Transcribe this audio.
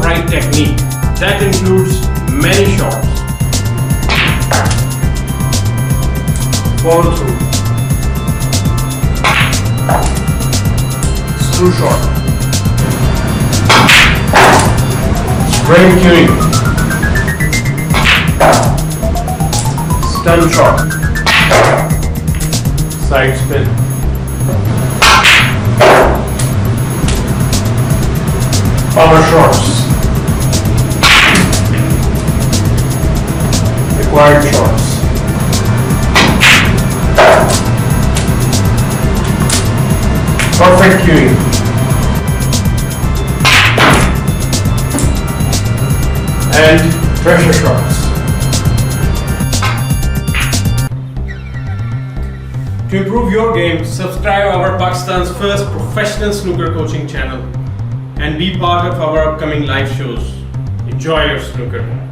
right technique. That includes many shots. Follow through. Screw shot. Spring cueing. Stun shot. Side spin. Power shots. Required shots. Perfect cueing. And pressure shots. To improve your game, subscribe our Pakistan's first professional snooker coaching channel and be part of our upcoming live shows. Enjoy your snooker.